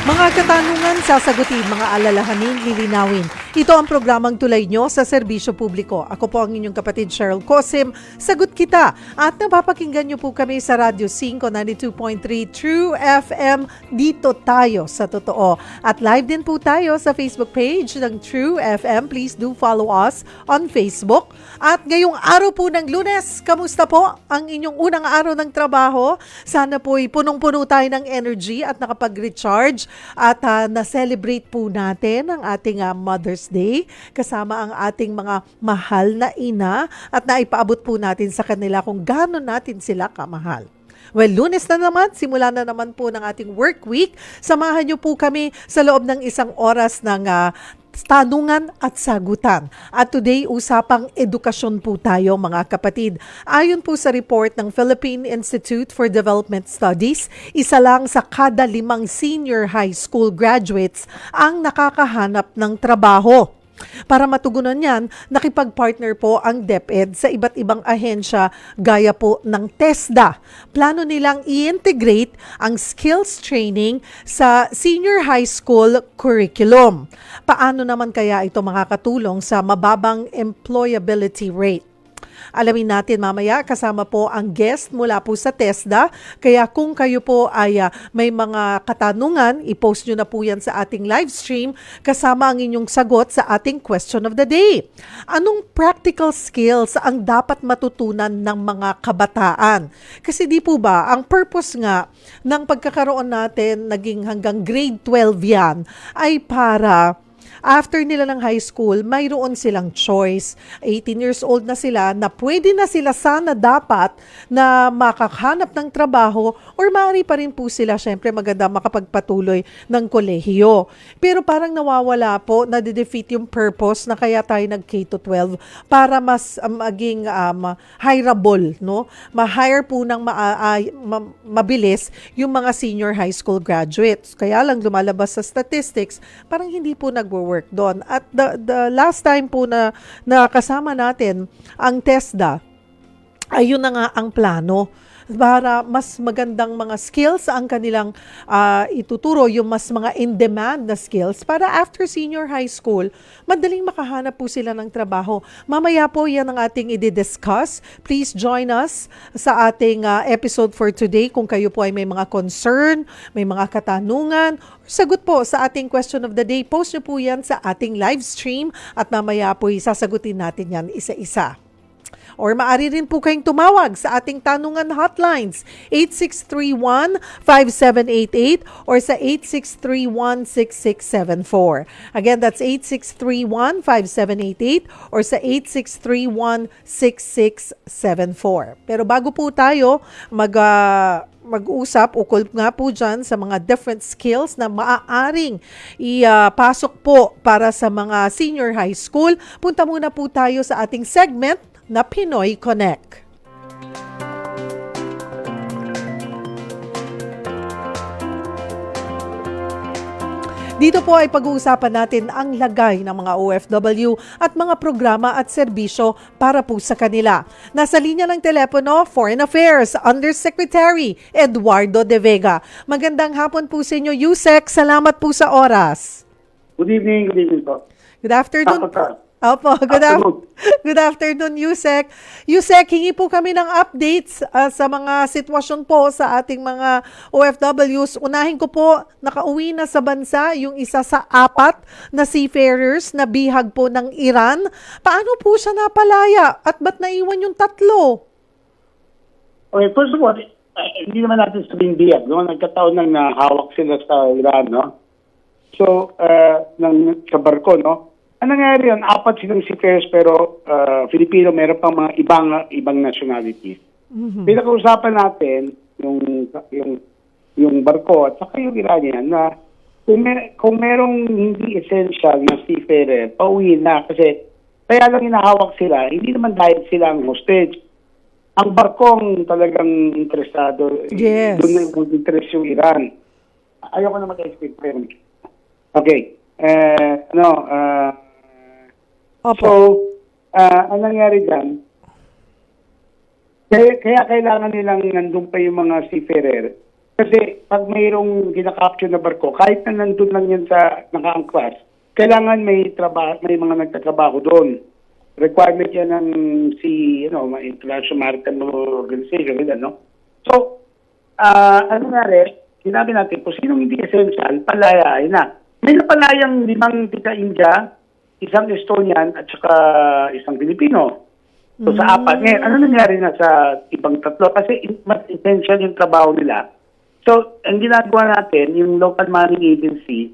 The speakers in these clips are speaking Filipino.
Mga katanungan, sasagutin, mga alalahanin, lilinawin. Ito ang programang tulay nyo sa serbisyo publiko. Ako po ang inyong kapatid Cheryl Cosim. Sagot kita. At napapakinggan nyo po kami sa Radyo 5, 92.3 True FM. Dito tayo sa totoo. At live din po tayo sa Facebook page ng True FM. Please do follow us on Facebook. At ngayong araw po ng Lunes, kamusta po ang inyong unang araw ng trabaho? Sana po'y punong-puno tayo ng energy at nakapag-recharge. At na-celebrate po natin ang ating Mother's Day kasama ang ating mga mahal na ina at naipaabot po natin sa kanila kung gaano natin sila kamahal. Well, Lunes na naman, simula na naman po ng ating work week. Samahan niyo po kami sa loob ng isang oras ng tanungan at sagutan. At today, usapang edukasyon po tayo mga kapatid. Ayon po sa report ng Philippine Institute for Development Studies, isa lang sa kada 5 senior high school graduates ang nakakahanap ng trabaho. Para matugunan yan, nakipag-partner po ang DepEd sa iba't ibang ahensya gaya po ng TESDA. Plano nilang i-integrate ang skills training sa senior high school curriculum. Paano naman kaya ito makakatulong sa mababang employability rate? Alamin natin mamaya, kasama po ang guest mula po sa TESDA. Kaya kung kayo po ay may mga katanungan, i-post nyo na po yan sa ating live stream kasama ang inyong sagot sa ating question of the day. Anong practical skills ang dapat matutunan ng mga kabataan? Kasi di po ba, ang purpose nga ng pagkakaroon natin naging hanggang grade 12 yan ay para after nila ng high school, mayroon silang choice. 18 years old na sila na pwede na sila sana dapat na makakahanap ng trabaho or maaari pa rin po sila syempre maganda makapagpatuloy ng kolehiyo. Pero parang nawawala po, nade-defeat yung purpose na kaya tayo nag K-12 para mas maging hireable, no? Ma-hire po ng mabilis yung mga senior high school graduates. Kaya lang lumalabas sa statistics, parang hindi po nagwo-work doon. At the last time po na kasama natin ang TESDA, ayun na nga ang plano para mas magandang mga skills ang kanilang ituturo, yung mas mga in-demand na skills para after senior high school, madaling makahanap po sila ng trabaho. Mamaya po yan ang ating i-discuss. Please join us sa ating episode for today kung kayo po ay may mga concern, may mga katanungan, sagot po sa ating question of the day. Post nyo po yan sa ating live stream at mamaya po isasagutin natin yan isa-isa. Or maaari rin po kayong tumawag sa ating tanungan hotlines 8631-5788 or sa 8631-6674. Again, that's 8631-5788 or sa 8631-6674. Pero bago po tayo mag-usap ukol nga po dyan sa mga different skills na maaaring ipasok po para sa mga senior high school, punta muna po tayo sa ating segment na Pinoy Connect. Dito po ay pag-uusapan natin ang lagay ng mga OFW at mga programa at serbisyo para po sa kanila. Nasa linya ng telepono, Foreign Affairs Undersecretary Eduardo De Vega. Magandang hapon po sa inyo, Yusek. Salamat po sa oras. Good evening po. Good afternoon po. Opo, good afternoon, Yusek. Yusek, hingi po kami ng updates sa mga sitwasyon po sa ating mga OFWs. Unahin ko po, nakauwi na sa bansa yung isa sa 4 na seafarers na bihag po ng Iran. Paano po siya napalaya at ba't naiwan yung 3? Okay, first of all, hindi naman natin sabing bihag. No? Nagkataon nang nahawak sila sa Iran, no? So, sa barko, no? Ang nangyari yun, 4 silang seafarers pero Filipino, meron pang mga ibang nationalities. Mm-hmm. Pinag-uusapan natin yung barko at saka yung Iranian na kung merong hindi essential na seafarer, pauwi na kasi kaya lang hinahawak sila, hindi naman dahil sila ang hostage. Ang barkong talagang interesado, yes. Doon na yung interest yung Iran. Ayoko na mag-explain pero okay. Opo. So, ang nangyari dyan, kaya kailangan nilang nandun pa yung mga seafarer. Kasi pag mayroong kinakapture na barko, kahit na nandun lang yan sa nakaangklas, kailangan may mga nagtatrabaho doon. Requirement yan ng International Maritime Organization, no? So, ano nangyari, sinabi natin, kung sinong hindi essential, palayain na. May napalayang 5 taga-India, isang Estonian, at saka isang Pilipino. So, sa 4. Ngayon, ano nangyari na sa ibang 3? Kasi mas essential yung trabaho nila. So, ang ginagawa natin, yung local manning agency,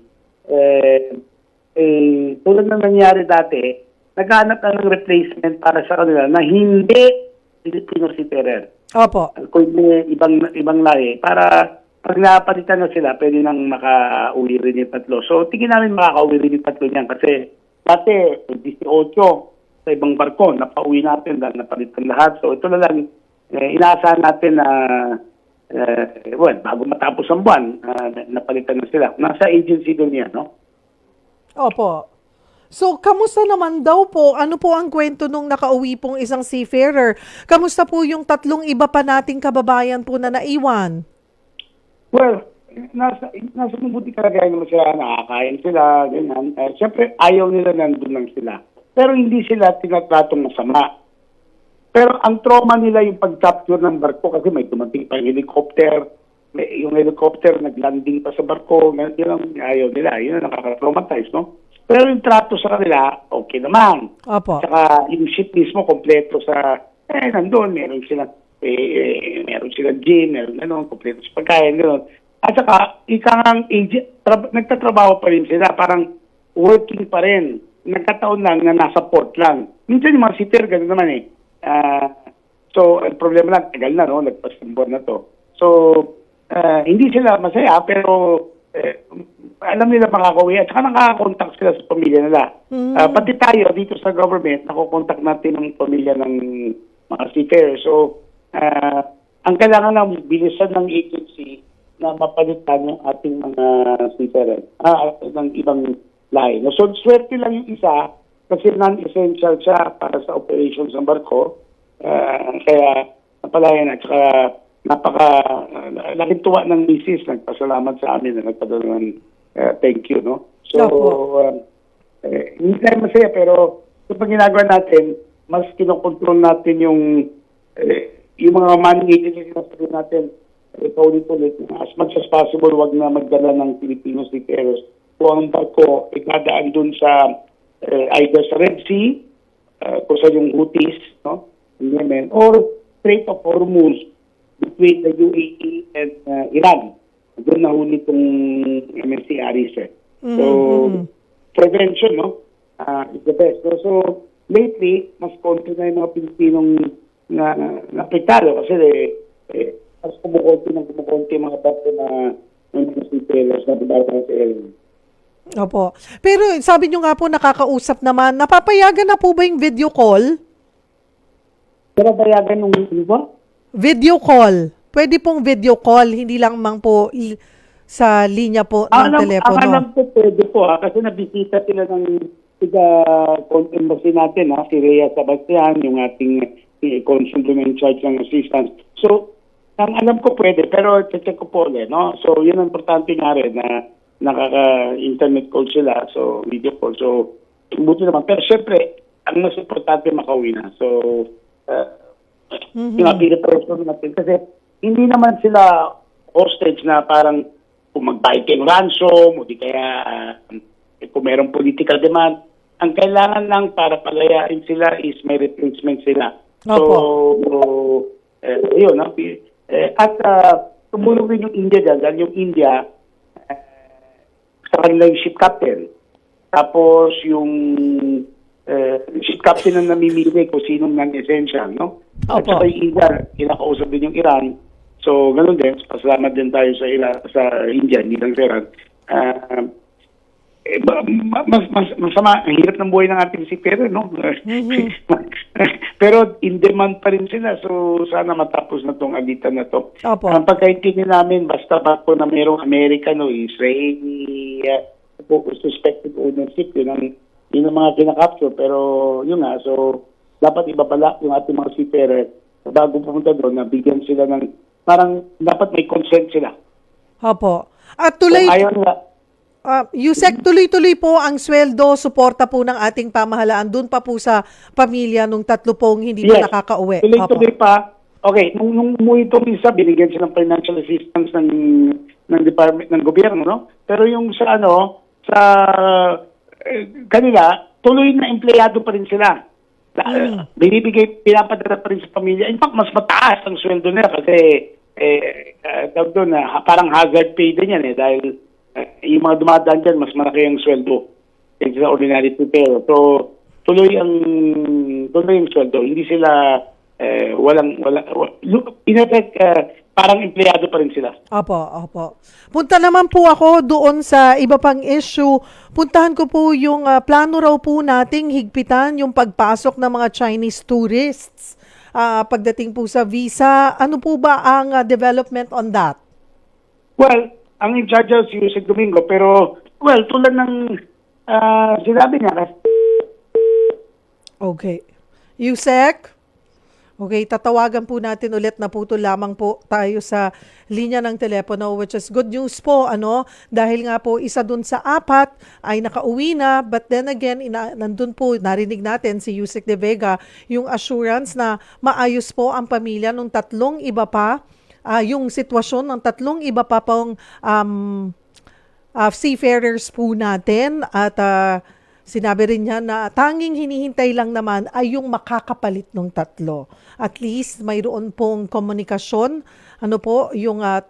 tulad ng nangyari dati, naghanap na ng replacement para sa kanila na hindi Filipino seafarer. Opo. Kung may ibang lahi, para pag napalitan na sila, pwede nang makauwi rin yung 3. So, tingin namin makakauwi rin yung 3 niyan kasi dati, 18 sa ibang barko, napauwi natin dahil napalitan lahat. So, ito na lang, inaasahan natin na bago matapos ang buwan, napalitan na sila. Nasa agency doon yan, no? Opo. So, kamusta naman daw po? Ano po ang kwento nung nakauwi pong isang seafarer? Kamusta po yung 3 iba pa nating kababayan po na naiwan? Well, nasa mabuti kalagayan naman sila, nakakain sila, ganyan. Siyempre, ayaw nila nandun lang sila. Pero hindi sila tinatratong masama. Pero ang trauma nila yung pag-capture ng barko kasi may dumating pa yung helicopter. Yung helicopter naglanding pa sa barko. Yun ang ayaw nila. Yun ang nakaka-traumatize, no? Pero yung trato sa kanila, okay naman. Opo. Saka yung ship mismo, kompleto sa, nandun, meron silang gym, meron kompleto sa pagkain, gano'n. At saka, ikang agent, nagtatrabaho pa rin sila, parang working pa rin. Nagkataon lang na nasa port lang. Minsan yung mga sitter, gano'n naman eh. So, ang problema lang, tagal na, no? Nagpas ng buwan na to. So, hindi sila masaya, pero alam nila makakauwi at saka nakaka-contact sila sa pamilya nila. Pati tayo dito sa government, nakokontak natin ang pamilya ng mga seafarers. So, ang kailangan lang bilisan ng agency na mapalitan yung ating mga seafarers ng ibang lahi. So, swerte lang yung isa kasi non-essential siya para sa operations ng barko. Kaya napalayan at saka laking tuwa ng misis, nagpasalamat sa amin na nagpadala ng thank you, no? So, hindi tayo masaya, pero pag ginagawa natin, mas kinokontrol natin yung mga manning agencies na sabi natin, paulit-ulit, as much as possible, wag na magdala ng Filipino seafarers. Kung ang barko, ikadaan dun sa either sa Red Sea, kung sa yung Houthis, no? In Yemen, or Strait of Hormuz, between the UAE and Iran. Doon nahuli itong MSC Aris. So, prevention, no? Is the best. So, lately, mas konti na yung mga Pilipinong napektado kasi mas kumukonti mga barko na mga seafarers na dumarang sa Ellen. Opo. Pero sabi nyo nga po, nakakausap naman. Napapayagan na po ba yung video call? Pero bayagan nung ba? Video call. Pwede pong video call, hindi lang mang po sa linya po ng telepono. Alam ko pwede po kasi nabisita sila ng embassy natin, si Rhea Sebastian, yung ating consular in charge ng assistance. So, ang alam ko pwede, pero check ko po ulit, no? So, yun ang importante nga rin na nakaka-internet call sila, so video call. So, buti naman. Pero syempre, ang mas importante makauwi na. So, yung application natin. Kasi, hindi naman sila hostage na parang kung mag-buy ransom o di kaya kung mayroong political demand. Ang kailangan lang para palayain sila is may replacement sila. So, yun. At tumulong rin yung India dahil yung India sa kanila yung ship captain. Tapos yung ship captain ang namimili kung sinong non-essential, no? At saka yung India, kinakausap din yung Iran. So, ganun din. Pasalamat din tayo sa India, hindi lang sa Iran. Masama, ang hirap ng buhay ng ating seafarer, no? Pero in demand pa rin sila. So, sana matapos na tong alitan na to. Ang pagkaintindi namin, basta ba po na mayroong American o Israeli suspected ownership, yun ang mga kinakapture. Pero yun nga, so dapat ibabala yung ating mga seafarer bago pumunta doon, na bigyan sila ng, parang dapat may consent sila Opo. At Kung tuloy, ayaw nila, Yusek, tuloy-tuloy po ang sweldo, suporta po ng ating pamahalaan dun pa po sa pamilya nung tatlo pong hindi pa yes, nakakauwi. tuloy-tuloy pa. Okay, nung umuwi itong isa, binigyan silang financial assistance ng department ng gobyerno, no? Pero yung sa sa kanila, tuloy na empleyado pa rin sila. Pinapadala pa rin sa pamilya. In fact, mas mataas ang sweldo nila kasi tawag doon na parang hazard pay din yan dahil yung mga dumadaan dyan, mas malaki ang sweldo kaysa sa ordinary people. So, tuloy yung sweldo. Hindi sila in effect, parang empleyado pa rin sila. Opo. Punta naman po ako doon sa iba pang issue. Puntahan ko po yung plano raw po nating higpitan yung pagpasok ng mga Chinese tourists. Pagdating po sa visa, ano po ba ang development on that? Well, ang in charge si Yusek Domingo, pero, well, tulad ng sinabi niya. Okay. Yusek? Okay, tatawagan po natin ulit, na putol lamang po tayo sa linya ng telepono, which is good news po, dahil nga po isa dun sa 4 ay nakauwi na, but then again, nandun po, narinig natin si Yusek De Vega, yung assurance na maayos po ang pamilya nung 3 iba pa, yung sitwasyon ng 3 iba pa pong seafarers po natin, at sinabi rin niya na tanging hinihintay lang naman ay yung makakapalit ng 3. At least mayroon pong komunikasyon, yung 3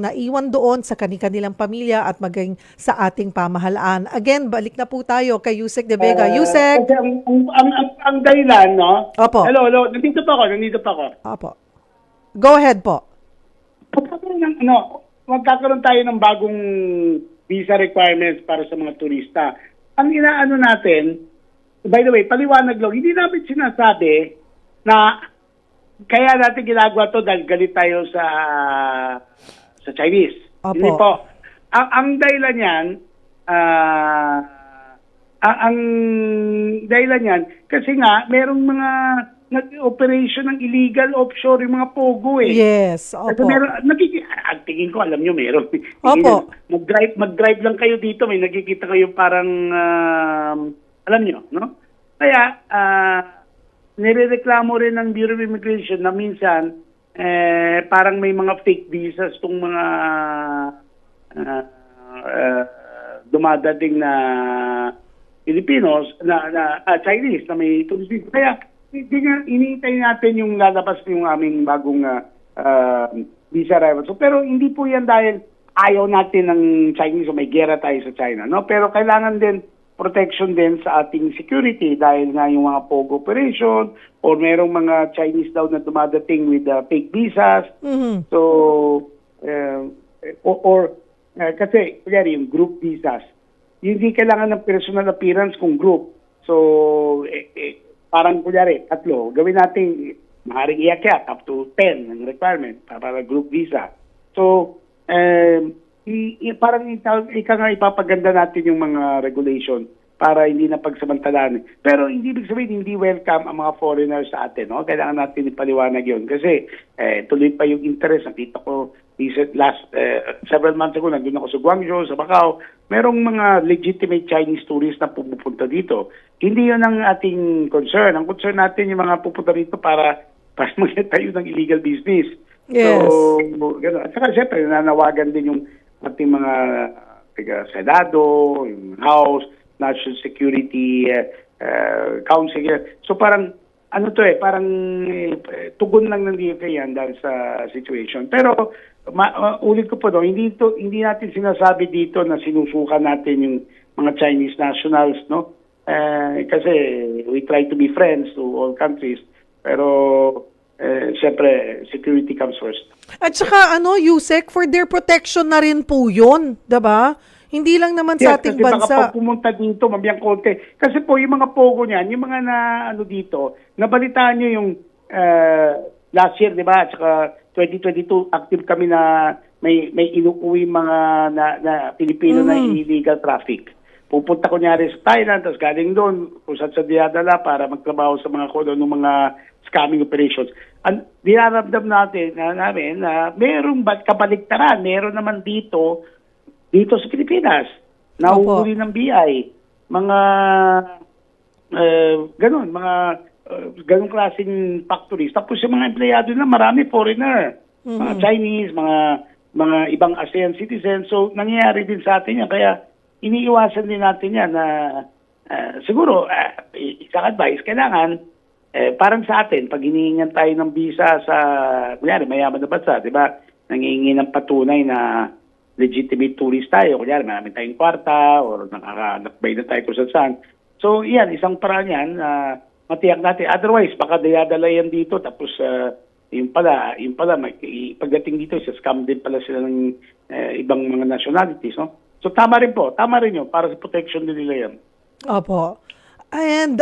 naiwan doon sa kanilang pamilya at maging sa ating pamahalaan. Again, balik na po tayo kay Yusek De Vega. Yusek! Kasi ang dahilan, no? Opo. Hello, nandito pa ako. Opo. Go ahead po. Magkakaroon tayo ng bagong visa requirements para sa mga turista. Ang inaano natin, by the way, paliwanag lang, hindi namin sinasabi na kaya natin ginagawa to dahil galit tayo sa Chinese. Opo. Hindi po. Ang dahilan yan, ang dahilan yan, kasi nga, merong mga nag-operation ng illegal offshore yung mga pogo Yes, Kasi opo. meron, ang tingin ko, alam nyo, meron. Opo. Mag-drive lang kayo dito, may nakikita kayo parang, alam nyo, no? Kaya, nirereklamo rin ng Bureau of Immigration na minsan, parang may mga fake visas tong mga dumadating na Filipinos, Chinese na may tourist visa. Kaya, iniintay natin yung lalabas yung aming bagong visa arrival. So, pero hindi po yan dahil ayaw natin ng Chinese o may gera tayo sa China. No? Pero kailangan din protection din sa ating security dahil nga yung mga POG operation or merong mga Chinese daw na dumadating with fake visas. Mhm. So, kasi, kunyari, yung group visas, hindi kailangan ng personal appearance kung group. So, parang kunyari, 3, gawin natin, maaaring iakyat up to 10 ang requirement para group visa. So, parang ika nga ipapaganda natin yung mga regulation para hindi na pagsamantalaan. Pero hindi ibig sabihin, hindi welcome ang mga foreigners sa atin. No? Kailangan natin ipaliwanag yun. Kasi tuloy pa yung interest. Nakita ko several months ago, nandun ako sa Guangzhou, sa Macau, merong mga legitimate Chinese tourists na pumupunta dito. Hindi yun ang ating concern. Ang concern natin yung mga pupunta dito para magtayo ng illegal business. Yes. So, gano'n. At saka siyempre, nanawagan din yung ating mga Senado, yung House, National Security Council. So parang, parang tugon lang ng DFA yan dahil sa situation. Pero, ulit ko po hindi natin sinasabi dito na sinusuka natin yung mga Chinese nationals, no? Kasi we try to be friends to all countries. Pero, siyempre, security comes first. At saka Yusek, for their protection na rin po yun, diba? Hindi lang naman sa ating kasi bansa. baka pag pumunta dito, mabiyang konti. Kasi po, yung mga pogo niyan, yung mga dito, nabalitaan nyo yung last year, di ba? At saka 2022, active kami na may inuuwi mga na Pilipino na illegal traffic. Pupunta kunyari sa Thailand, tapos galing doon, kung saan sa dinadala para magtrabaho sa mga kono ng mga scamming operations. Dinaramdam namin na mayroong kabaligtaran, meron naman dito sa Pilipinas, nahuhuli ng BI, mga ganun klaseng factories. Tapos yung mga empleyado na marami foreigner, mga Chinese, mga ibang ASEAN citizens. So nangyayari din sa atin yan. Kaya iniiwasan din natin yan na siguro isang advice, kailangan parang sa atin, pag hinihingan tayo ng visa sa kunyari mayaman na bansa, di ba? Nangihingi ng patunay na legitimate tourist tayo. Kunyari, marami tayong kwarta or nakakabay na tayo kung saan. So, yan, isang paraan yan, matiyak natin. Otherwise, baka dayadala yan dito, tapos yung pala, pagdating dito, scam din pala sila ng ibang mga nationalities, no? So, tama rin yun, para sa protection din nila yan. Opo. And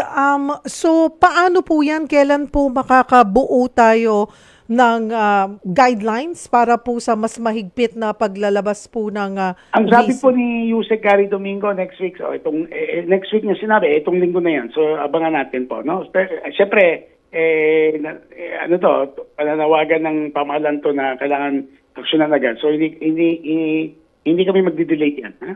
so paano po yan? Kailan po makakabuo tayo ng guidelines para po sa mas mahigpit na paglalabas po ng Ang sabi visa? po ni Yusek Gary Domingo next week, next week niya sinabi, itong linggo na yan. So abangan natin po, no? Siyempre, pananawagan ng pamahalaan to na kailangan aksyonan agad. So hindi kami magdi-delay yan, ha?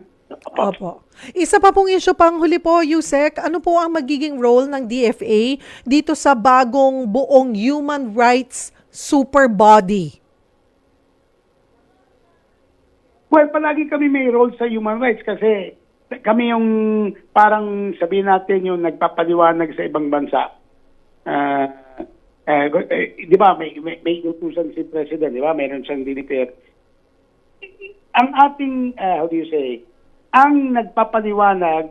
Opo. Isa pa pong issue pang huli po, Yusek, ano po ang magiging role ng DFA dito sa bagong buong human rights super body? Well, palagi kami may role sa human rights kasi kami yung parang sabihin natin yung nagpapaliwanag sa ibang bansa. Di ba, may utusan si President, di ba? Meron siyang dineclare. Ang ating, ang nagpapaliwanag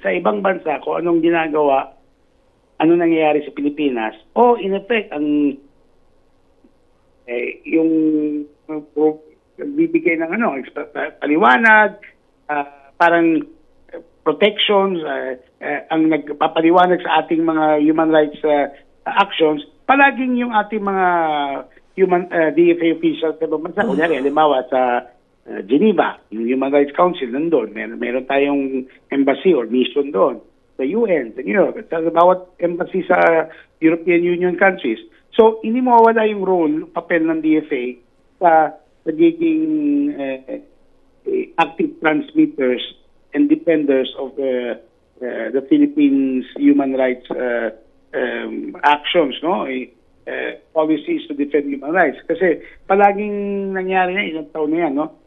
sa ibang bansa kung anong ginagawa, ano nangyayari sa Pilipinas, o in effect, yung bibigay ng paliwanag, parang protections, ang nagpapaliwanag sa ating mga human rights actions, palaging yung ating mga DFA officials sa ibang bansa. Kunyari, halimbawa sa Geneva, yung Human Rights Council nandun. Meron tayong embassy or mission doon. Sa UN, sa New York, sa bawat embassy sa European Union countries. So, hindi mawawala yung role, papel ng DFA sa pagiging active transmitters and defenders of the Philippines human rights actions, no? Policies to defend human rights. Kasi palaging nangyari na, ilang taon na yan, no?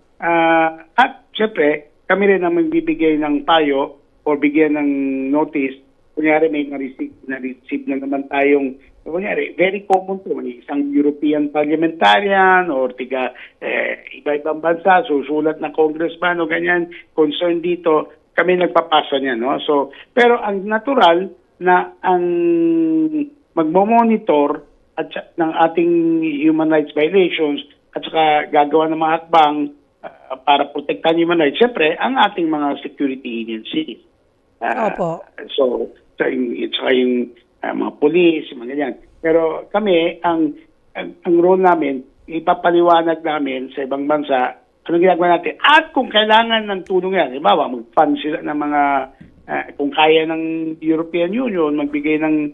At syempre, kami rin ang magbibigay ng payo o bigyan ng notice. Kunyari may na-receive na naman tayong, kunyari, very common to, isang European parliamentarian or iba-ibang bansa, susulat na congressman o ganyan, concerned dito, kami nagpapasa niya, no? So, pero ang natural na ang magmo-monitor ng ating human rights violations at saka gagawa ng mga hakbang para protektahan human rights, siyempre, ang ating mga security agencies. Opo. So, saka yung mga police, mga ganyan. Pero kami, ang role namin, ipapaliwanag namin sa ibang bansa, anong ginagawa natin. At kung kailangan ng tulong yan, halimbawa, mag-fund sila ng mga, kung kaya ng European Union, magbigay ng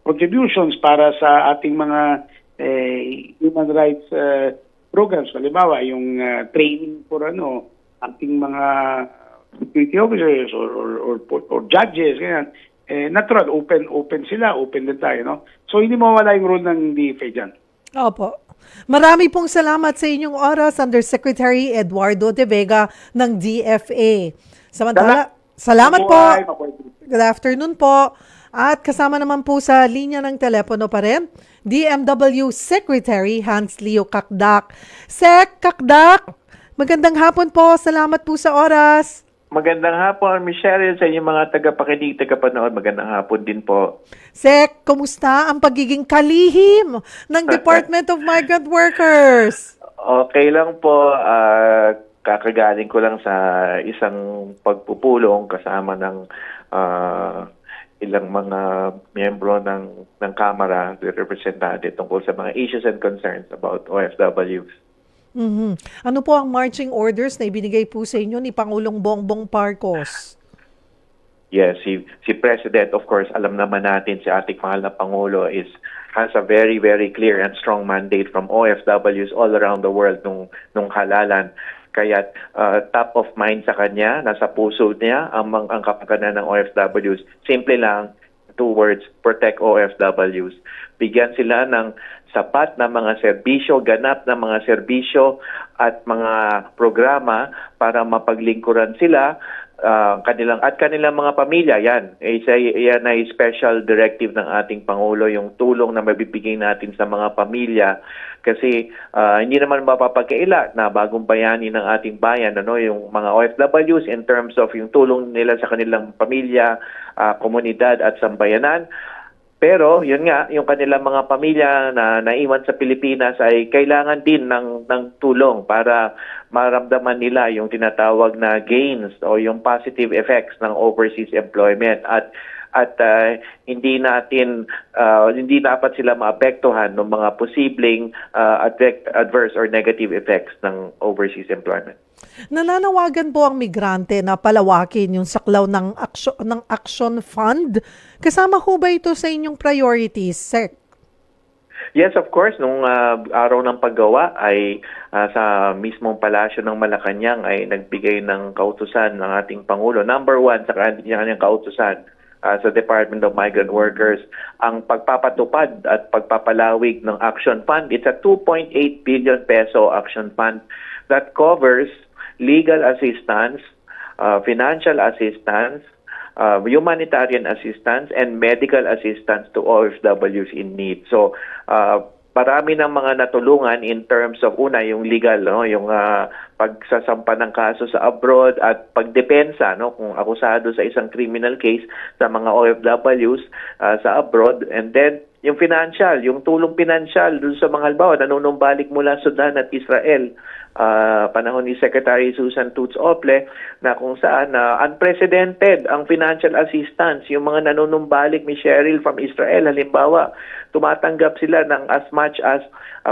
contributions para sa ating mga human rights programs. Halimbawa, yung training for ating mga security officers or judges, ganyan. Natural, open sila, open din tayo, no? So, hindi mawala yung role ng DFA dyan. Opo. Marami pong salamat sa inyong oras, Undersecretary Eduardo De Vega ng DFA. Samantala, salamat po. Good afternoon po. At kasama naman po sa linya ng telepono pa rin, DMW Secretary Hans Leo Kakdak. Sec, Kakdak, magandang hapon po. Salamat po sa oras. Magandang hapon, Michelle, sa inyong mga tagapakinig, tagapanood. Magandang hapon din po. Sec, kumusta ang pagiging kalihim ng Department of Migrant Workers? Okay lang po. Kakagaling ko lang sa isang pagpupulong kasama ng ilang mga miyembro ng Kamara, the representative tungkol sa mga issues and concerns about OFWs. Mhm. Ano po ang marching orders na ibinigay po sa inyo ni Pangulong Bongbong Marcos? Yes, si President, of course, alam naman natin si ating mahal na Pangulo has a very, very clear and strong mandate from OFWs all around the world nung halalan. Kaya top of mind sa kanya, nasa puso niya ang kapakanan ng OFWs. Simple lang, 2 words, protect OFWs. Bigyan sila ng sapat na mga serbisyo, ganap na mga serbisyo at mga programa para mapaglingkuran sila kanilang mga pamilya. Yan ay special directive ng ating Pangulo, yung tulong na mabibigay natin sa mga pamilya kasi hindi naman mapapagkaila na bagong bayani ng ating bayan yung mga OFWs in terms of yung tulong nila sa kanilang pamilya, komunidad at sambayanan. Pero yun nga, yung kanilang mga pamilya na naiwan sa Pilipinas ay kailangan din ng tulong para maramdaman nila yung tinatawag na gains o yung positive effects ng overseas employment at hindi dapat sila maapektuhan ng mga posibleng adverse or negative effects ng overseas employment. Nananawagan po ang migrante na palawakin yung saklaw ng Action Fund. Kasama ho ba ito sa inyong priorities, Sec? Yes, of course. Nung araw ng paggawa ay sa mismong palasyo ng Malacanang ay nagbigay ng kautusan ng ating Pangulo. Number 1 sa kanyang kautusan sa Department of Migrant Workers ang pagpapatupad at pagpapalawig ng Action Fund. It's a 2.8 billion peso Action Fund that covers legal assistance, financial assistance, humanitarian assistance, and medical assistance to OFWs in need. So, marami ng mga natulungan in terms of yung legal, yung pagsasampa ng kaso sa abroad at pagdepensa, kung akusado sa isang criminal case sa mga OFWs sa abroad, and then yung financial, yung tulong financial dun sa mga halimbawa nanunumbalik mula Sudan at Israel, panahon ni Secretary Susan Toots Ople, na kung saan unprecedented ang financial assistance. Yung mga nanunumbalik ni Cheryl from Israel, halimbawa, tumatanggap sila ng as much as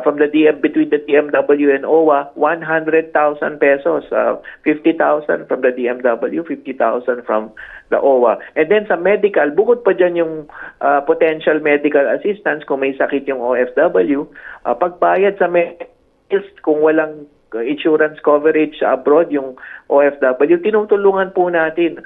from the between the DMW and OWA, 100,000 pesos, 50,000 from the DMW, 50,000 from the OWA. And then sa medical, bukod pa dyan yung potential medical assistance kung may sakit yung OFW, pagbayad sa kung walang insurance coverage sa abroad yung OFW, tinutulungan po natin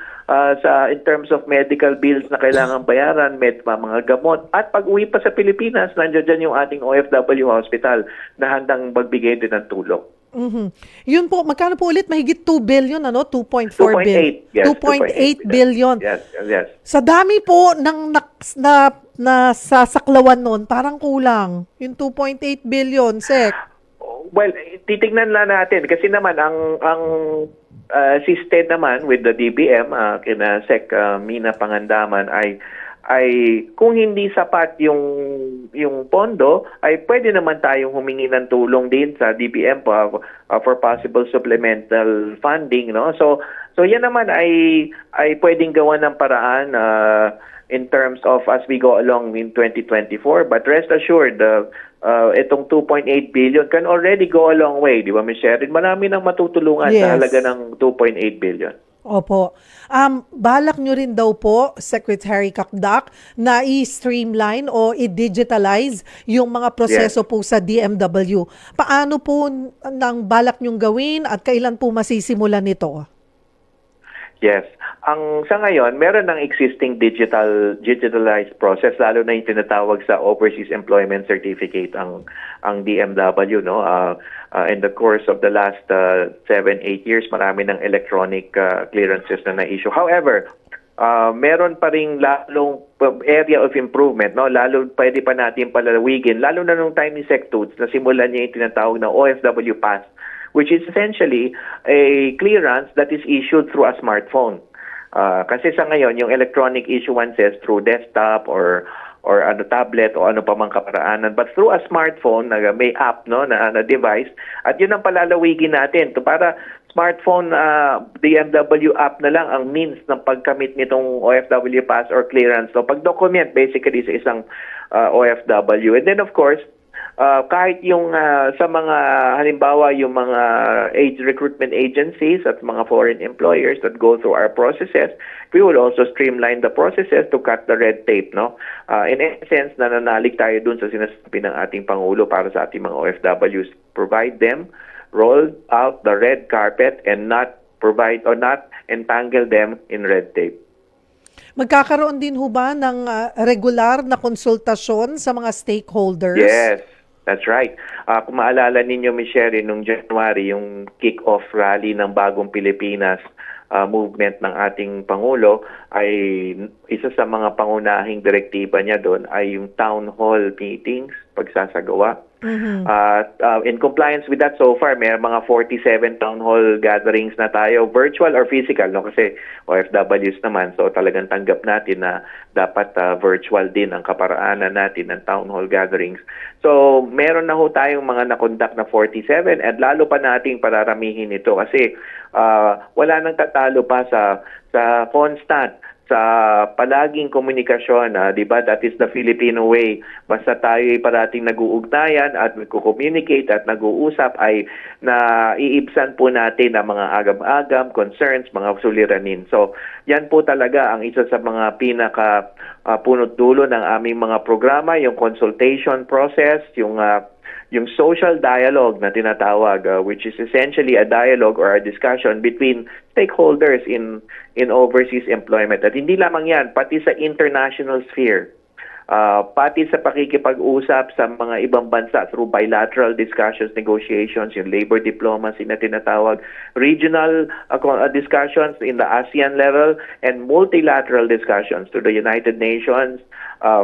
in terms of medical bills na kailangan bayaran, mga gamot, at pag-uwi pa sa Pilipinas, nandiyan dyan yung ating OFW hospital na handang magbigay din ng tulong. Mm-hmm. Yun po, magkano po ulit? Mahigit 2 billion, 2.4 billion. Yes, 2.8 billion. Yes. Sa dami po ng nasasaklawan nun, parang kulang. Yung 2.8 billion, Sec. Well, titignan lang natin kasi naman ang system naman with the DBM kina Sec Mina Pangandaman ay kung hindi sapat yung pondo ay pwede naman tayong humingi ng tulong din sa DBM for possible supplemental funding, so yan naman ay pwedeng gawa ng paraan in terms of as we go along in 2024, but rest assured itong 2.8 billion can already go a long way, di ba, Ms. Sherin? Marami nang matutulungan sa halaga ng 2.8 billion. Opo. Balak nyo rin daw po, Secretary Kakdak, na i-streamline o i-digitalize yung mga proseso po sa DMW. Paano po nang balak nyong gawin at kailan po masisimulan nito? Yes. Sa ngayon, meron ng existing digitalized process, lalo na yung tinatawag sa Overseas Employment Certificate ang DMW, in the course of the last 7-8 years, marami ng electronic clearances na na-issue. However, meron pa ring lalong area of improvement, lalo pwede pa natin palalawigin, lalo na nung time ni Sec Toots na simulan niya yung tinatawag na OFW Pass, which is essentially a clearance that is issued through a smartphone. Kasi sa ngayon, yung electronic issuances through desktop or tablet o ano pa mang kaparaanan, but through a smartphone na may app na device, at yun ang palalawigin natin para smartphone DMW app na lang ang means ng pagkamit nitong OFW pass or clearance. So pag-document basically sa isang OFW. And then of course, kahit yung sa mga halimbawa yung mga age recruitment agencies at mga foreign employers that go through our processes, we will also streamline the processes to cut the red tape, no? In essence, nananalig tayo dun sa sinasabi ng ating Pangulo para sa ating mga OFWs. Provide them, roll out the red carpet and not provide or not entangle them in red tape. Magkakaroon din ho ba ng regular na konsultasyon sa mga stakeholders? Yes, that's right. Kung maalala ninyo, Michelle, nung January, yung kick-off rally ng Bagong Pilipinas movement ng ating Pangulo, ay isa sa mga pangunahing direktiba niya doon ay yung town hall meetings, pagsasagawa. In compliance with that so far, may mga 47 town hall gatherings na tayo, virtual or physical, no? Kasi OFWs naman, so talagang tanggap natin na dapat virtual din ang kaparaanan natin ng town hall gatherings. So meron na ho tayong mga nakondak na 47 at lalo pa nating pararamihin ito kasi wala nang tatalo pa sa constant, sa palaging komunikasyon, di ba? That is the Filipino way. Basta tayo ay parating nag-uugnayan at nagko-communicate at nag-uusap, ay naiibsan po natin ang mga agam-agam, concerns, mga suliranin. So, yan po talaga ang isa sa mga pinaka punot dulo ng aming mga programa, yung consultation process, yung social dialogue na tinatawag, which is essentially a dialogue or a discussion between stakeholders in overseas employment. At hindi lamang yan, pati sa international sphere, pati sa pakikipag-usap sa mga ibang bansa through bilateral discussions, negotiations, yung labor diplomacy na tinatawag, regional discussions in the ASEAN level, and multilateral discussions to the United Nations,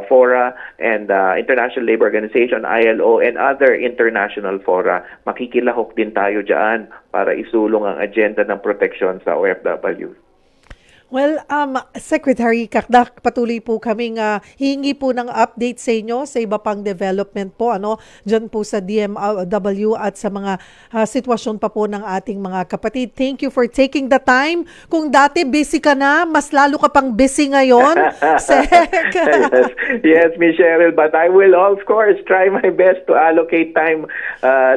fora, and International Labor Organization, ILO, and other international fora. Makikilahok din tayo dyan para isulong ang agenda ng proteksyon sa OFW. Well, Secretary Kakdak, patuloy po kaming hihingi po ng update sa inyo sa iba pang development po, dyan po sa DMW at sa mga sitwasyon pa po ng ating mga kapatid. Thank you for taking the time. Kung dati busy ka na, mas lalo ka pang busy ngayon, Sec. Yes, Miss Cheryl, but I will of course try my best to allocate time,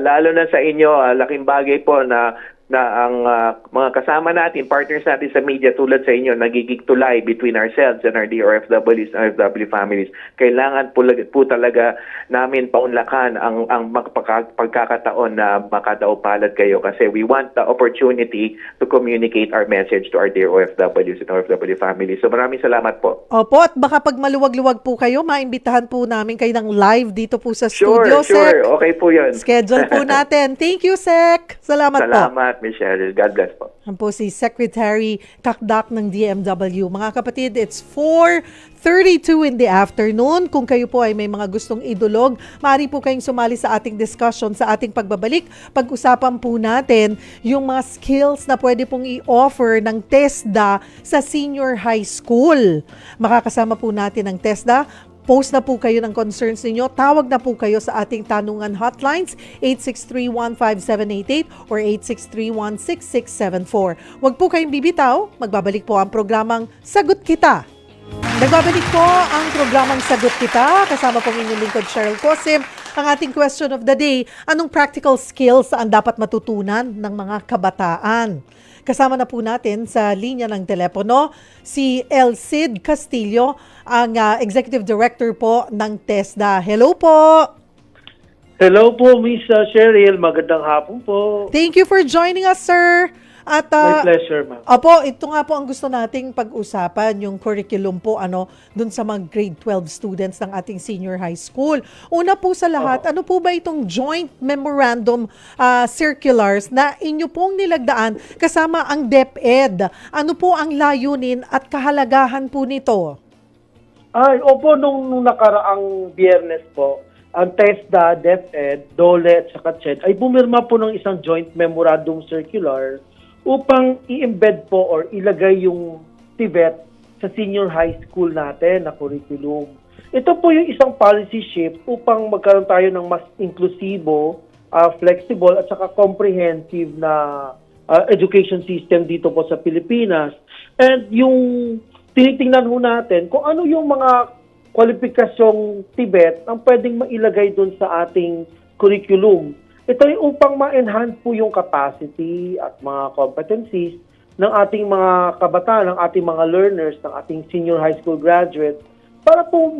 lalo na sa inyo. Laking bagay po na ang mga kasama natin, partners natin sa media tulad sa inyo, nagigig tulay between ourselves and our DRFWs and OFW families. Kailangan po talaga namin paunlakan ang pagkakataon na makadaupalad kayo kasi we want the opportunity to communicate our message to our dear OFWs and OFW families. So maraming salamat po. Opo, at baka pag maluwag-luwag po kayo, maimbitahan po namin kayo ng live dito po sa studio, Sec. Sure. Okay po yun. Schedule po natin. Thank you, Sec. Salamat po. Michelle. God bless po. Yan po si Secretary Kakdak ng DMW. Mga kapatid, it's 4:32 in the afternoon. Kung kayo po ay may mga gustong idulog, maaari po kayong sumali sa ating discussion, sa ating pagbabalik. Pag-usapan po natin yung mga skills na pwede pong i-offer ng TESDA sa senior high school. Makakasama po natin ang TESDA. Post na po kayo ng concerns ninyo. Tawag na po kayo sa ating tanungan hotlines 863-15788 or 863-16674. Huwag po kayong bibitaw. Magbabalik po ang programang Sagot Kita. Nagbabalik po ang programang Sagot Kita. Kasama po inyong lingkod Cheryl Cosim. Ang ating question of the day, anong practical skills ang dapat matutunan ng mga kabataan? Kasama na po natin sa linya ng telepono si Elcid Castillo, ang Executive Director po ng TESDA. Hello po! Hello po, Miss Cheryl. Magandang hapon po. Thank you for joining us, sir. At, My pleasure, ma'am. Opo, ito nga po ang gusto nating pag-usapan, yung curriculum po, dun sa mga grade 12 students ng ating senior high school. Una po sa lahat, ano po ba itong joint memorandum circulars na inyo pong nilagdaan kasama ang DepEd? Ano po ang layunin at kahalagahan po nito? Opo, nung nakaraang Biyernes po, ang TESDA, DepEd, DOLE at saka CHED ay bumirma po ng isang joint memorandum circular upang i-embed po or ilagay yung TVET sa senior high school natin na curriculum. Ito po yung isang policy shift upang magkaroon tayo ng mas inklusibo, flexible at saka comprehensive na education system dito po sa Pilipinas. And yung tinitingnan ho natin kung ano yung mga kwalipikasyong Tibet ang pwedeng mailagay doon sa ating curriculum. Ito ay upang ma-enhance po yung capacity at mga competencies ng ating mga kabataan, ng ating mga learners, ng ating senior high school graduates, para po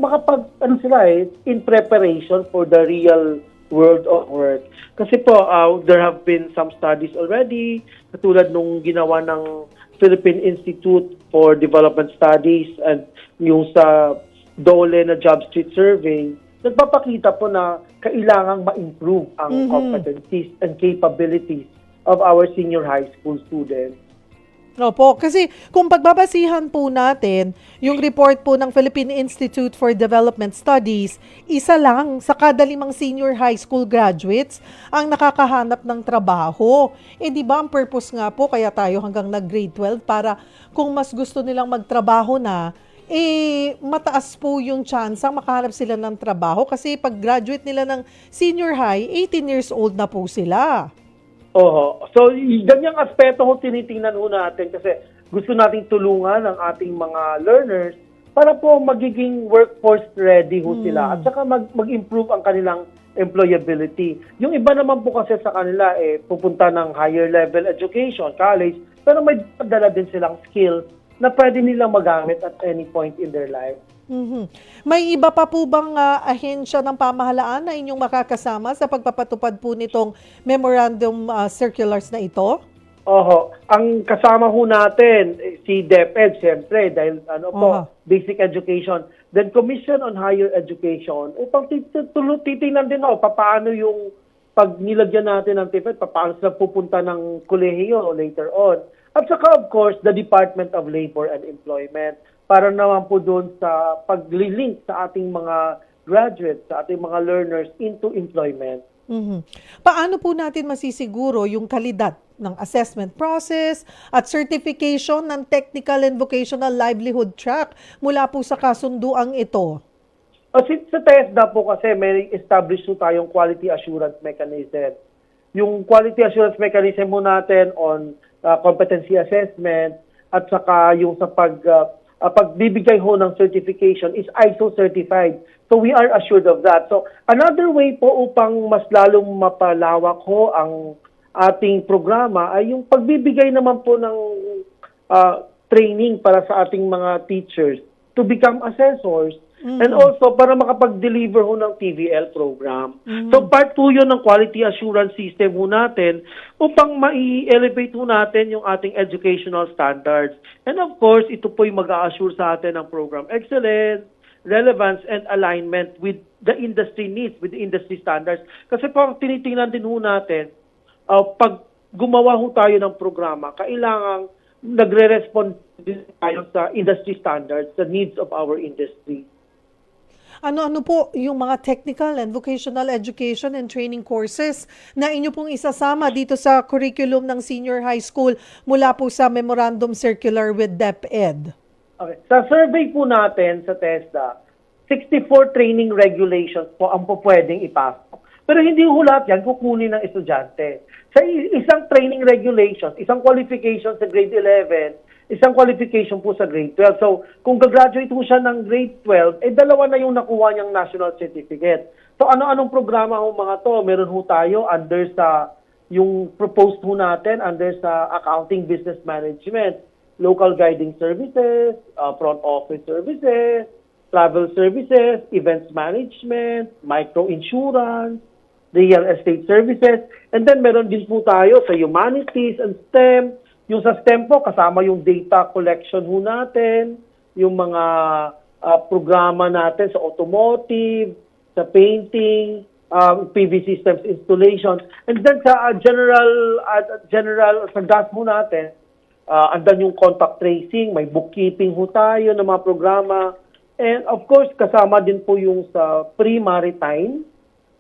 in preparation for the real world of work. Kasi po, there have been some studies already, katulad nung ginawa ng Philippine Institute for Development Studies and yung sa DOLE na Job Street Survey, nagpapakita po na kailangang ma-improve ang competencies and capabilities of our senior high school students. Opo, kasi kung pagbabasihan po natin, yung report po ng Philippine Institute for Development Studies, isa lang sa kada 5 senior high school graduates ang nakakahanap ng trabaho. Di ba ang purpose nga po, kaya tayo hanggang nag-grade 12 para kung mas gusto nilang magtrabaho na, mataas po yung chance ang makahanap sila ng trabaho kasi pag graduate nila ng senior high, 18 years old na po sila. Oho. So, ganyang aspeto ho tinitingnan ho natin kasi gusto nating tulungan ang ating mga learners para po magiging workforce ready ho sila at saka mag-improve ang kanilang employability. Yung iba naman po kasi sa kanila pupunta ng higher level education, college, pero may dala din silang skills na pwede nilang magamit at any point in their life. May iba pa po bang ahensya ng pamahalaan na inyong makakasama sa pagpapatupad po nitong memorandum circulars na ito? Oho. Ang kasama ho natin, si DepEd, siyempre, dahil basic education. Then Commission on Higher Education, upang titingnan din paano yung pag nilagyan natin ng TIFED, paano sila pupunta ng kolehiyo later on. At saka, of course, the Department of Labor and Employment, para naman po doon sa pag-link sa ating mga graduates, sa ating mga learners into employment. Paano po natin masisiguro yung kalidad ng assessment process at certification ng technical and vocational livelihood track mula po sa kasunduang ito? Sa TESDA po kasi may establish po tayong quality assurance mechanism. Yung quality assurance mechanism mo natin on competency assessment at saka yung sa pagbibigay ho ng certification is ISO certified. So we are assured of that. So another way po upang mas lalong mapalawak ho ang ating programa ay yung pagbibigay naman po ng training para sa ating mga teachers to become assessors and also para makapag-deliver ho ng TVL program. So part po yun ng quality assurance system ho natin upang ma-elevate ho natin yung ating educational standards. And of course, ito po yung mag-a-assure sa atin ng program excellence, relevance, and alignment with the industry needs, with the industry standards. Kasi po, tinitingnan din ho natin, pag gumawa ho tayo ng programa, kailangang nagre-respond din tayo sa industry standards, the needs of our industry. Ano po yung mga technical and vocational education and training courses na inyo pong isasama dito sa curriculum ng senior high school mula po sa memorandum circular with DepEd? Okay. Sa survey po natin sa TESDA, 64 training regulations po ang pwedeng ipasok. Pero hindi ho lahat yan kukunin ng estudyante. Sa isang training regulations, isang qualification sa grade 11, isang qualification po sa grade 12. So, kung gagraduate po siya ng grade 12, dalawa na yung nakuha niyang national certificate. So, ano-anong programa ho mga to? Meron ho tayo under sa, yung proposed ho natin, under sa accounting business management, local guiding services, front office services, travel services, events management, micro-insurance, real estate services, and then meron din po tayo sa humanities and STEM. Yung sa STEM po, kasama yung data collection ho natin, yung mga programa natin sa automotive, sa painting, PV systems installations, and then sa general sa gas ho natin, andan yung contact tracing, may bookkeeping ho tayo ng mga programa, and of course, kasama din po yung sa pre-maritime,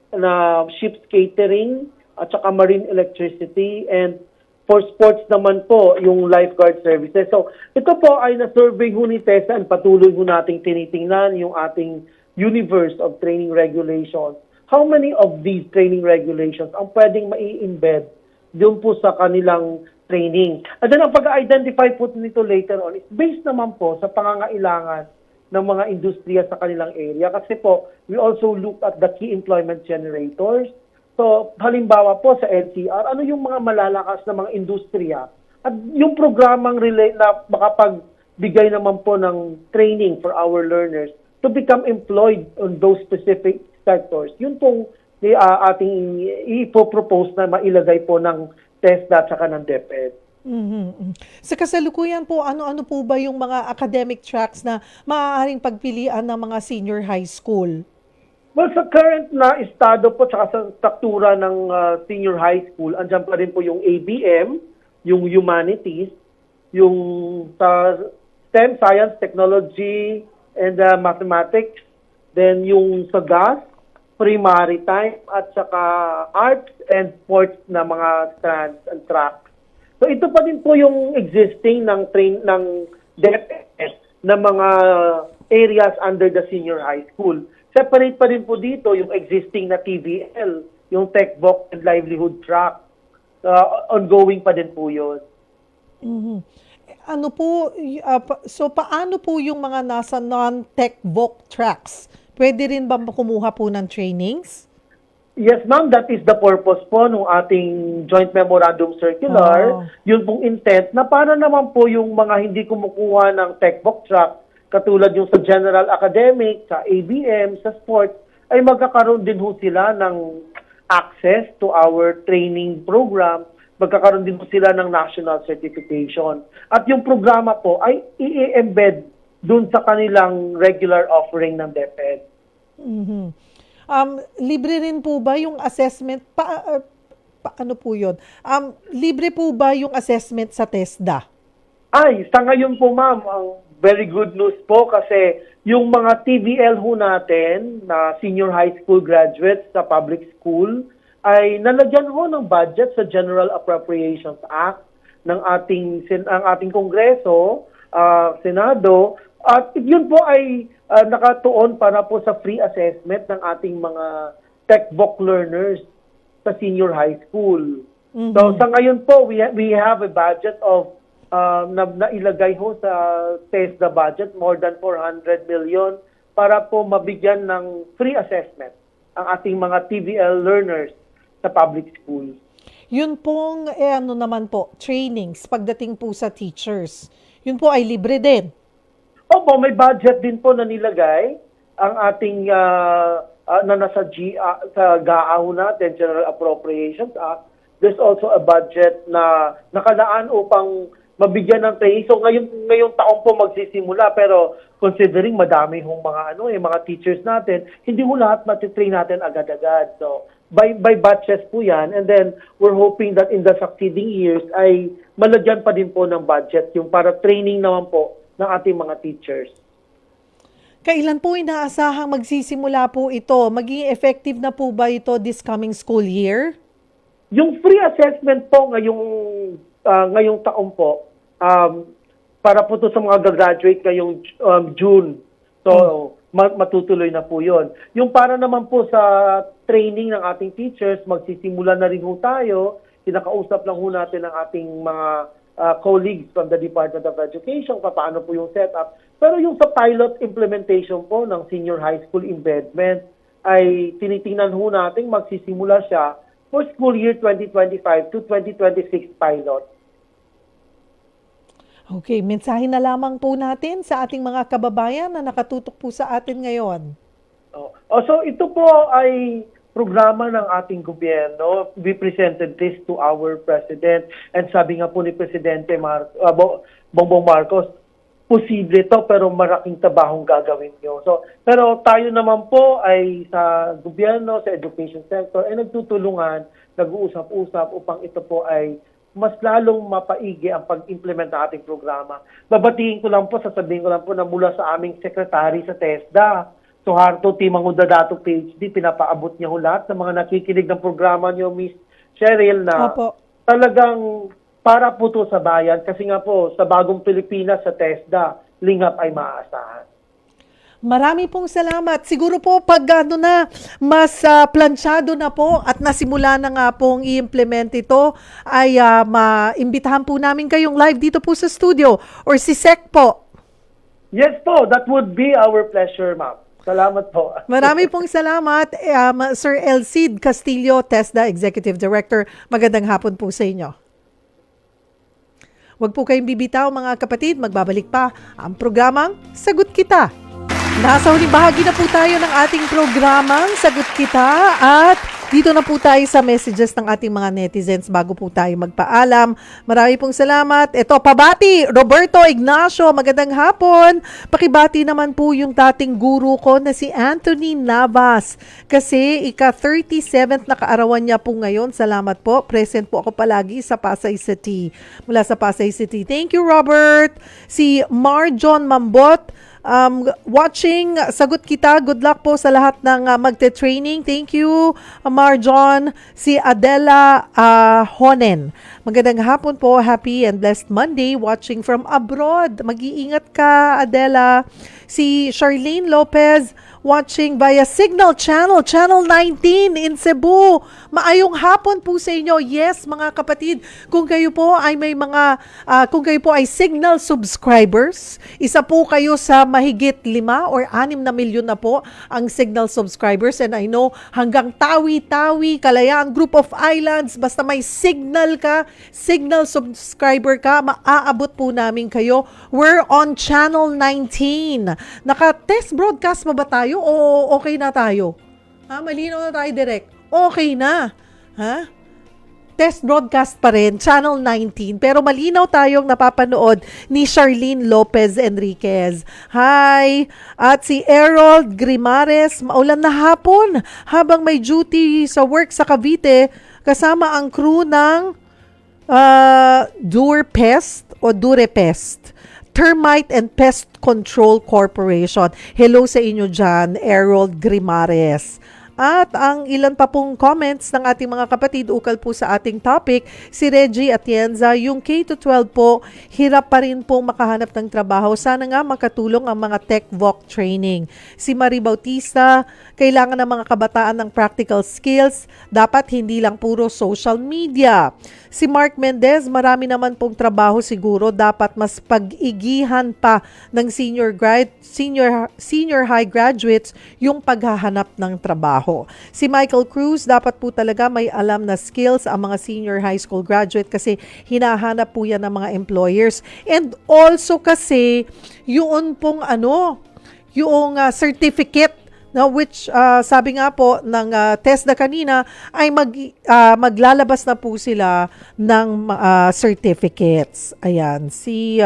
na ships catering, at saka marine electricity, and for sports naman po, yung lifeguard services. So, ito po ay na-survey ho ni TESA and patuloy ho nating tinitingnan yung ating universe of training regulations. How many of these training regulations ang pwedeng mai-embed doon po sa kanilang training? At then, ang pag-identify po nito later on is based naman po sa pangangailangan ng mga industriya sa kanilang area. Kasi po, we also look at the key employment generators. So, halimbawa po sa NCR, ano yung mga malalakas na mga industriya? At yung programang na makapagbigay naman po ng training for our learners to become employed on those specific sectors. Yun pong ating ipopropose na mailagay po ng TESDA at saka ng DepEd. Sa kasalukuyan po, ano-ano po ba yung mga academic tracks na maaaring pagpilian ng mga senior high school? Well, sa current na estado po tsaka sa struktura ng senior high school, andyan pa rin po yung ABM, yung humanities, yung STEM, science, technology, and mathematics, then yung sa GAS, pre-maritime, at saka arts and sports na mga strands and tracks. So ito pa din po yung existing ng DepEd na mga areas under the senior high school. Separate pa rin po dito yung existing na TVL, yung TechVoc and Livelihood track. Ongoing pa din po yun. Ano po, so paano po yung mga nasa non-TechVoc tracks? Pwede rin ba kumuha po ng trainings? Yes, ma'am. That is the purpose po ng ating Joint Memorandum Circular. Yun pong intent na para naman po yung mga hindi kumukuha ng TechVoc track, katulad yung sa General Academic, sa ABM, sa sports, ay magkakaroon din ho sila ng access to our training program, magkakaroon din po sila ng national certification. At yung programa po ay i-embed dun sa kanilang regular offering ng DepEd. Libre rin po ba yung assessment? Ano po yun? Libre po ba yung assessment sa TESDA? Ay, sa ngayon po ma'am, ang very good news po kasi yung mga TVL ho natin na senior high school graduates sa public school ay nalagyan ho ng budget sa General Appropriations Act ng ating Kongreso, Senado, at yun po ay nakatuon para po sa free assessment ng ating mga TechVoc learners sa senior high school. So sa ngayon po, we have a budget of na ilagay ho sa TESDA budget, more than 400 million para po mabigyan ng free assessment ang ating mga TVL learners sa public schools. Yun pong, ano naman po, trainings pagdating po sa teachers. Yun po ay libre din. Opo, may budget din po na nilagay ang ating na nasa sa GAA natin, General Appropriations Act. There's also a budget na nakalaan upang mabigyan ng training. So ngayong taon po magsisimula, pero considering madami hong mga teachers natin, hindi mo lahat matitrain natin agad-agad. So by batches po yan, and then we're hoping that in the succeeding years ay malagyan pa din po ng budget yung para training naman po ng ating mga teachers. Kailan po inaasahang magsisimula po ito? Magiging effective na po ba ito this coming school year? Yung free assessment po ngayong taon po, para po to sa mga graduate ngayong June. So, matutuloy na po yun. Yung para naman po sa training ng ating teachers, magsisimula na rin ho tayo. Kinakausap lang ho natin ang ating mga colleagues from the Department of Education, paano po yung setup. Pero yung sa pilot implementation po ng senior high school embedment, ay tinitingnan ho natin magsisimula siya for school year 2025 to 2026 pilot. Okay, mensahe na lamang po natin sa ating mga kababayan na nakatutok po sa atin ngayon. So ito po ay programa ng ating gobyerno. We presented this to our President, and sabi nga po ni Presidente Bongbong Marcos, posible to pero maraking tabahong gagawin nyo. So, pero tayo naman po ay sa gobyerno, sa education sector, ay nagtutulungan, nag-uusap-usap upang ito po ay mas lalong mapaigi ang pag-implement ng ating programa. Babatiin ko lang po, sasabihin ko lang po na mula sa aming secretary sa TESDA, Suharto Timanguda Dato PhD, pinapaabot niya ho lahat ng mga nakikinig ng programa niyo, Miss Cheryl, na talagang para po to sa bayan. Kasi nga po, sa bagong Pilipinas sa TESDA, lingap ay maaasahan. Marami pong salamat. Siguro po pag mas plansyado na po at nasimula na nga pong i-implement ito, ay maimbitahan po namin kayong live dito po sa studio or si Sec po. Yes po, that would be our pleasure, ma'am. Salamat po. Marami pong salamat, Sir Elcid Castillo, TESDA Executive Director. Magandang hapon po sa inyo. Huwag po kayong bibitaw mga kapatid, magbabalik pa ang programang Sagot Kita. Nasa huling bahagi na po tayo ng ating programang Sagot Kita at dito na po tayo sa messages ng ating mga netizens bago po tayo magpaalam. Marami pong salamat. Ito, pabati, Roberto Ignacio, magandang hapon. Pakibati naman po yung dating guru ko na si Anthony Navas. Kasi ika-37th na kaarawan niya po ngayon. Salamat po. Present po ako palagi sa Pasay City. Mula sa Pasay City. Thank you, Robert. Si Marjon Mambot, watching Sagot Kita. Good luck po sa lahat ng magte-training. Thank you, Marjon. Si Adela Honen. Magandang hapon po. Happy and blessed Monday watching from abroad. Mag-iingat ka, Adela. Si Charlene Lopez watching via Signal Channel, Channel 19 in Cebu. Maayong hapon po sa inyo. Yes, mga kapatid, kung kayo po ay kung kayo po ay Signal subscribers, isa po kayo sa mahigit 5 or 6 na milyon na po ang Signal subscribers. And I know hanggang Tawi-Tawi, Kalayaan, Group of Islands, basta may Signal ka, Signal subscriber ka, maaabot po namin kayo. We're on Channel 19. Naka-test broadcast pa ba tayo o okay na tayo? Malinaw na tayo direct. Okay na. Test broadcast pa rin, Channel 19. Pero malinaw tayong napapanood ni Charlene Lopez Enriquez. Hi! At si Errol Grimares, maulan na hapon habang may duty sa work sa Cavite kasama ang crew ng Durepest. Termite and Pest Control Corporation. Hello sa inyo dyan, Errol Grimares. At ang ilan pa pong comments ng ating mga kapatid ukal po sa ating topic, si Reggie Atienza, yung K-12 po, hirap pa rin pong makahanap ng trabaho. Sana nga makatulong ang mga tech-voc training. Si Marie Bautista, kailangan ng mga kabataan ng practical skills, dapat hindi lang puro social media. Si Mark Mendez, marami naman pong trabaho siguro, dapat mas pag-igihan pa ng senior high graduates yung paghahanap ng trabaho. Si Michael Cruz, dapat po talaga may alam na skills ang mga senior high school graduate kasi hinahanap po yan ng mga employers. And also kasi yung pong yung certificate na which sabi nga po ng TESDA kanina ay maglalabas na po sila ng certificates. Ayan, si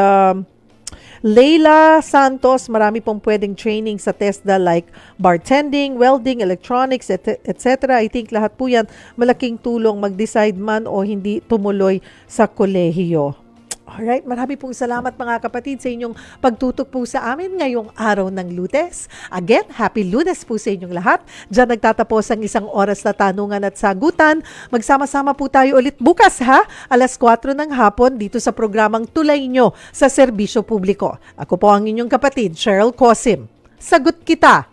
Leila Santos, marami pong pwedeng training sa TESDA like bartending, welding, electronics, etc. I think lahat po yan malaking tulong mag-decide man o hindi tumuloy sa kolehiyo. Alright, marami pong salamat mga kapatid sa inyong pagtutok po sa amin ngayong araw ng Lunes. Again, happy Lunes po sa inyong lahat. Diyan nagtatapos ang isang oras na tanungan at sagutan. Magsama-sama po tayo ulit bukas alas 4 ng hapon dito sa programang Tulay Nyo sa Serbisyo Publiko. Ako po ang inyong kapatid, Cheryl Cosim. Sagot Kita!